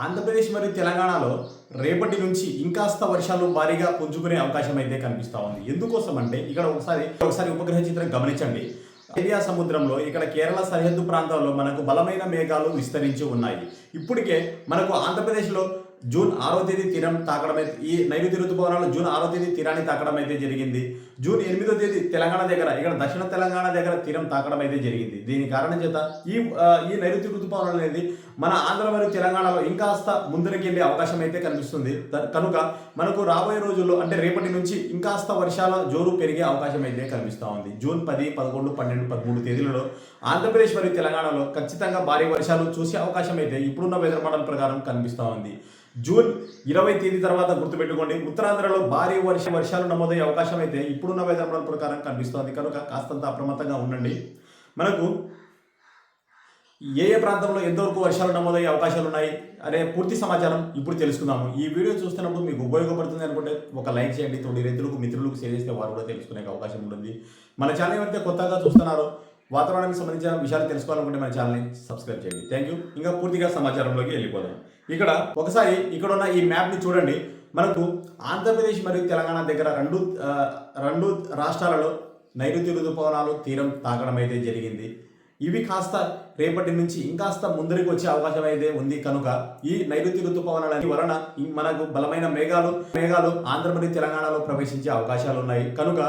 ఆంధ్రప్రదేశ్ మరియు తెలంగాణలో రేపటి నుంచి ఇంకాస్త వర్షాలు భారీగా పుంజుకునే అవకాశం అయితే కనిపిస్తూ ఉంది. ఎందుకోసం అంటే ఇక్కడ ఒకసారి ఉపగ్రహ చిత్రం గమనించండి. ఇండియా సముద్రంలో ఇక్కడ కేరళ సరిహద్దు ప్రాంతాల్లో మనకు బలమైన మేఘాలు విస్తరించి ఉన్నాయి. ఇప్పటికే మనకు ఆంధ్రప్రదేశ్లో జూన్ 6వ తేదీ తీరం తాకడం అయితే ఈ నైరుతి ఋతుపవనాలు జూన్ 6వ తేదీ తీరాన్ని తాకడం అయితే జరిగింది. జూన్ 8వ తేదీ తెలంగాణ దగ్గర ఇక్కడ దక్షిణ తెలంగాణ దగ్గర తీరం తాకడం అయితే జరిగింది. దీని కారణం చేత ఈ నైరుతి ఋతుపవనాలు అనేది మన ఆంధ్ర మరియు తెలంగాణలో ఇంకాస్త ముందరికి వెళ్ళే అవకాశం అయితే కనిపిస్తుంది. కనుక మనకు రాబోయే రోజుల్లో అంటే రేపటి నుంచి ఇంకాస్త వర్షాల జోరు పెరిగే అవకాశం అయితే కనిపిస్తూ ఉంది. జూన్ 10, 11, 12, 13 తేదీలలో ఆంధ్రప్రదేశ్ మరియు తెలంగాణలో ఖచ్చితంగా భారీ వర్షాలు చూసే అవకాశం అయితే ఇప్పుడున్న వెదర్ మోడల్ ప్రకారం కనిపిస్తూ ఉంది. జూన్ 20 తేదీ తర్వాత గుర్తుపెట్టుకోండి, ఉత్తరాంధ్రలో భారీ వర్షాలు నమోదయ్యే అవకాశం అయితే ఇప్పుడున్న వెదర్ మోడల్ ప్రకారం కనిపిస్తోంది. కనుక కాస్తంత అప్రమత్తంగా ఉండండి. మనకు ఏ ప్రాంతంలో ఎంతవరకు వర్షాలు నమోదయ్యే అవకాశాలు ఉన్నాయి అనే పూర్తి సమాచారం ఇప్పుడు తెలుసుకుందాము. ఈ వీడియో చూస్తున్నప్పుడు మీకు ఉపయోగపడుతుంది అనుకుంటే ఒక లైక్ చేయండి. తోటి రైతులకు మిత్రులకు షేర్ చేస్తే వారు కూడా తెలుసుకునే అవకాశం ఉంటుంది. మన ఛానల్ ఎవరైతే కొత్తగా చూస్తున్నారో వాతావరణానికి సంబంధించిన విషయాలు తెలుసుకోవాలనుకుంటే మన ఛానల్ని సబ్స్క్రైబ్ చేయండి. Thank you. ఇంకా పూర్తిగా సమాచారంలోకి వెళ్ళిపోదాం. ఇక్కడ ఒకసారి ఇక్కడ ఉన్న ఈ మ్యాప్ని చూడండి. మనకు ఆంధ్రప్రదేశ్ మరియు తెలంగాణ దగ్గర రెండు రాష్ట్రాలలో నైరుతి ఋతుపవనాలు తీరం తాకడం అయితే జరిగింది. ఇవి కాస్త రేపటి నుంచి ఇంకాస్త ముందరికి వచ్చే అవకాశం అయితే ఉంది. కనుక ఈ నైరుతి ఋతుపవనాల వలన మనకు బలమైన మేఘాలు ఆంధ్ర మరియు తెలంగాణలో ప్రవేశించే అవకాశాలు ఉన్నాయి. కనుక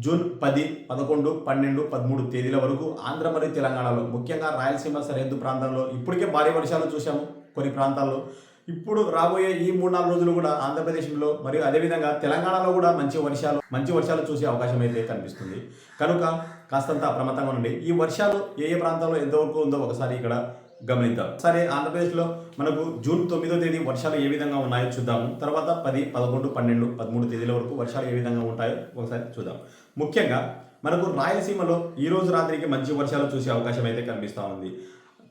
జూన్ 10, 11, 12, 13 తేదీల వరకు ఆంధ్ర మరియు తెలంగాణలో ముఖ్యంగా రాయలసీమ సరిహద్దు ప్రాంతంలో ఇప్పటికే భారీ వర్షాలు చూసాము కొన్ని ప్రాంతాల్లో. ఇప్పుడు రాబోయే ఈ 3-4 రోజులు కూడా ఆంధ్రప్రదేశ్లో మరియు అదేవిధంగా తెలంగాణలో కూడా మంచి వర్షాలు చూసే అవకాశం అయితే కనిపిస్తుంది. కనుక కాస్తంత అప్రమత్తంగా ఉండండి. ఈ వర్షాలు ఏ ప్రాంతంలో ఎంతవరకు ఉందో ఒకసారి ఇక్కడ గమనిద్దాం. సరే, ఆంధ్రప్రదేశ్లో మనకు జూన్ 9వ తేదీ వర్షాలు ఏ విధంగా ఉన్నాయో చూద్దాము. తర్వాత 10, 11, 12, 13 తేదీల వరకు వర్షాలు ఏ విధంగా ఉంటాయో ఒకసారి చూద్దాం. ముఖ్యంగా మనకు రాయలసీమలో ఈ రోజు రాత్రికి మంచి వర్షాలు చూసే అవకాశం అయితే కనిపిస్తూ ఉంది.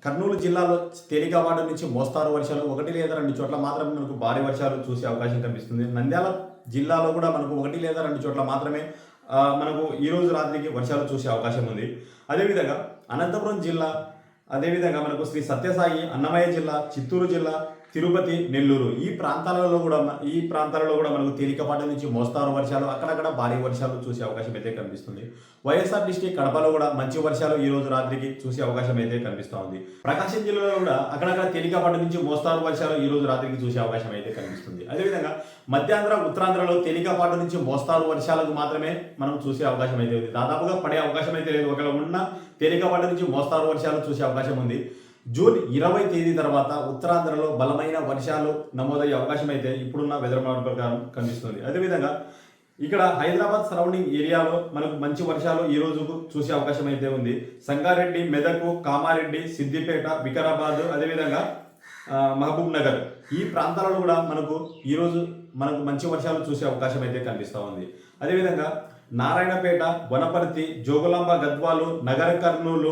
కర్నూలు జిల్లాలో తేలికపాటి నుంచి మోస్తారు వర్షాలు, 1 లేదా 2 చోట్ల మాత్రమే మనకు భారీ వర్షాలు చూసే అవకాశం కనిపిస్తుంది. నంద్యాల జిల్లాలో కూడా మనకు 1 లేదా 2 చోట్ల మాత్రమే మనకు ఈ రోజు రాత్రికి వర్షాలు చూసే అవకాశం ఉంది. అదేవిధంగా అనంతపురం జిల్లా, అదేవిధంగా మనకు శ్రీ సత్యసాయి, అన్నమయ్య జిల్లా, చిత్తూరు జిల్లా, తిరుపతి, నెల్లూరు ఈ ప్రాంతాలలో కూడా మనకు తేలికపాటి నుంచి మోస్తారు వర్షాలు, అక్కడక్కడ భారీ వర్షాలు చూసే అవకాశం అయితే కనిపిస్తుంది. వైఎస్ఆర్ డిస్ట్రిక్ట్ కడపలో కూడా మంచి వర్షాలు ఈ రోజు రాత్రికి చూసే అవకాశం అయితే కనిపిస్తూ ఉంది. ప్రకాశం జిల్లాలో కూడా అక్కడక్కడ తేలికపాటి నుంచి మోస్తారు వర్షాలు ఈ రోజు రాత్రికి చూసే అవకాశం అయితే కనిపిస్తుంది. అదేవిధంగా మధ్యాంధ్ర, ఉత్తరాంధ్రలో తేలికపాటి నుంచి మోస్తారు వర్షాలకు మాత్రమే మనం చూసే అవకాశం అయితే ఉంది. దాదాపుగా పడే అవకాశం అయితే లేదు. ఒకవేళ ఉన్న తేలికపాటి నుంచి మోస్తారు వర్షాలు చూసే అవకాశం ఉంది. జూన్ 20 తేదీ తర్వాత ఉత్తరాంధ్రలో బలమైన వర్షాలు నమోదయ్యే అవకాశం అయితే ఇప్పుడున్న వెదర్ మోడల్ ప్రకారం కనిపిస్తుంది. అదేవిధంగా ఇక్కడ హైదరాబాద్ సరౌండింగ్ ఏరియాలో మనకు మంచి వర్షాలు ఈ రోజు చూసే అవకాశం అయితే ఉంది. సంగారెడ్డి, మెదక్, కామారెడ్డి, సిద్దిపేట, వికారాబాద్, అదేవిధంగా మహబూబ్ నగర్ ఈ ప్రాంతాలలో కూడా ఈరోజు మనకు మంచి వర్షాలు చూసే అవకాశం అయితే కనిపిస్తూ ఉంది. అదేవిధంగా నారాయణపేట, వనపర్తి, జోగులాంబ, గద్వాలు, నగర కర్నూలు,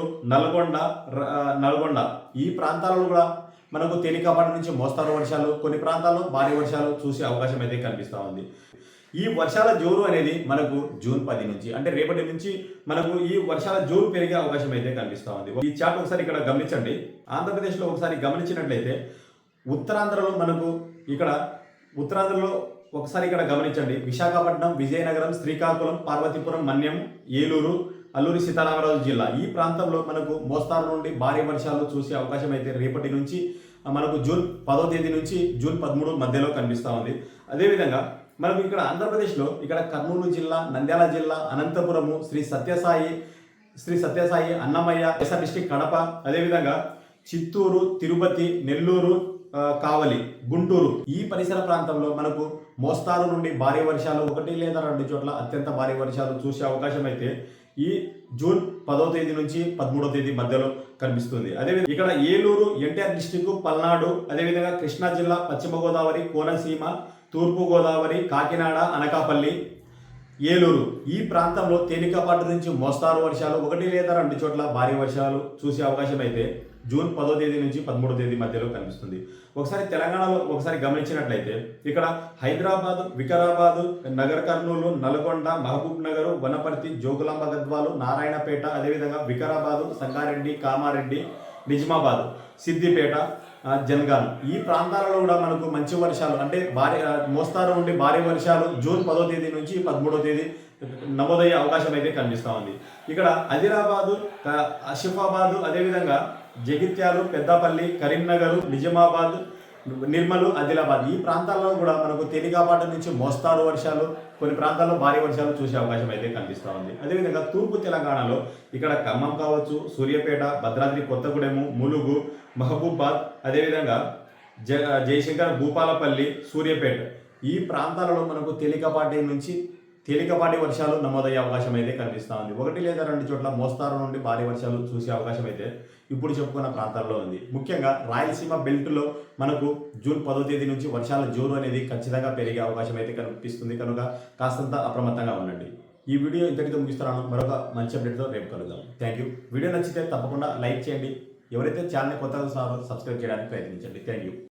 నల్గొండ ఈ ప్రాంతాలలో కూడా మనకు తేలికపాటి నుంచి మోస్తారు వర్షాలు, కొన్ని ప్రాంతాల్లో భారీ వర్షాలు చూసే అవకాశం అయితే కనిపిస్తూ ఉంది. ఈ వర్షాల జోరు అనేది మనకు జూన్ 10 నుంచి అంటే రేపటి నుంచి మనకు ఈ వర్షాల జోరు పెరిగే అవకాశం అయితే కనిపిస్తూ ఉంది. ఈ చార్ట్ ఒకసారి ఇక్కడ గమనించండి. ఆంధ్రప్రదేశ్లో ఒకసారి గమనించినట్లయితే ఉత్తరాంధ్రలో ఒకసారి ఇక్కడ గమనించండి. విశాఖపట్నం, విజయనగరం, శ్రీకాకుళం, పార్వతీపురం, మన్యం, ఏలూరు, అల్లూరి సీతారామరాజు జిల్లా ఈ ప్రాంతంలో మనకు మోస్తారు నుండి భారీ వర్షాలు చూసే అవకాశం అయితే రేపటి నుంచి మనకు జూన్ 10వ తేదీ నుంచి జూన్ 13 మధ్యలో కనిపిస్తూ ఉంది. అదేవిధంగా మనకు ఇక్కడ ఆంధ్రప్రదేశ్లో ఇక్కడ కర్నూలు జిల్లా, నంద్యాల జిల్లా, అనంతపురము, శ్రీ సత్యసాయి, అన్నమయ్య, వైఎస్ఆర్ డిస్ట్రిక్ట్ కడప, అదేవిధంగా చిత్తూరు, తిరుపతి, నెల్లూరు, కావలి, గుంటూరు ఈ పరిసర ప్రాంతంలో మనకు మోస్తారు నుండి భారీ వర్షాలు, 1 లేదా 2 చోట్ల అత్యంత భారీ వర్షాలు చూసే అవకాశం అయితే ఈ జూన్ 10వ తేదీ నుంచి 13వ తేదీ మధ్యలో కనిపిస్తుంది. అదేవిధంగా ఇక్కడ ఏలూరు, ఎన్టీఆర్ డిస్టిక్, పల్నాడు, అదేవిధంగా కృష్ణా జిల్లా, పశ్చిమ గోదావరి, కోనసీమ, తూర్పు గోదావరి, కాకినాడ, అనకాపల్లి, ఏలూరు ఈ ప్రాంతంలో తేలికపాటి నుంచి మోస్తారు వర్షాలు, 1 లేదా 2 చోట్ల భారీ వర్షాలు చూసే అవకాశం అయితే జూన్ 10వ తేదీ నుంచి 13వ తేదీ మధ్యలో కనిపిస్తుంది. ఒకసారి తెలంగాణలో గమనించినట్లయితే ఇక్కడ హైదరాబాద్, వికారాబాద్, నగర కర్నూలు, నల్గొండ, మహబూబ్ నగర్, వనపర్తి, జోగులాంబ, గద్వాలు, నారాయణపేట, అదేవిధంగా వికారాబాద్, సంగారెడ్డి, కామారెడ్డి, నిజామాబాద్, సిద్దిపేట, జనగాం ఈ ప్రాంతాలలో కూడా మనకు మంచి వర్షాలు అంటే మోస్తారు నుండి భారీ వర్షాలు జూన్ 10వ తేదీ నుంచి 13వ తేదీ నమోదయ్యే అవకాశం అయితే కనిపిస్తూ ఉంది. ఇక్కడ ఆదిలాబాదు, ఆసిఫాబాదు, అదేవిధంగా జగిత్యాలు, పెద్దపల్లి, కరీంనగర్, నిజామాబాద్, నిర్మల్, ఆదిలాబాద్ ఈ ప్రాంతాల్లో కూడా మనకు తేలికపాటి నుంచి మోస్తారు వర్షాలు, కొన్ని ప్రాంతాల్లో భారీ వర్షాలు చూసే అవకాశం అయితే కనిపిస్తూ ఉంది. అదేవిధంగా తూర్పు తెలంగాణలో ఇక్కడ ఖమ్మం కావచ్చు, సూర్యాపేట, భద్రాద్రి కొత్తగూడెము, ములుగు, మహబూబాద్, అదేవిధంగా జయశంకర్, భూపాలపల్లి, సూర్యాపేట ఈ ప్రాంతాలలో మనకు తేలికపాటి వర్షాలు నమోదయ్యే అవకాశం అయితే కనిపిస్తూ ఉంది. 1 లేదా 2 చోట్ల మోస్తారు నుండి భారీ వర్షాలు చూసే అవకాశం అయితే ఇప్పుడు చెప్పుకున్న ప్రాంతాల్లో ఉంది. ముఖ్యంగా రాయలసీమ బెల్ట్లో మనకు జూన్ 10వ తేదీ నుంచి వర్షాల జోరు అనేది ఖచ్చితంగా పెరిగే అవకాశం అయితే కనిపిస్తుంది. కనుక కాస్తంత అప్రమత్తంగా ఉండండి. ఈ వీడియో ఇంతటితో ముగిస్తున్నాను. మరొక మంచి అప్డేట్తో రేపు కలుద్దాం. Thank you. వీడియో నచ్చితే తప్పకుండా లైక్ చేయండి. ఎవరైతే ఛానల్ని కొత్తగా సబ్స్క్రైబ్ చేయడానికి ప్రయత్నించండి. Thank you.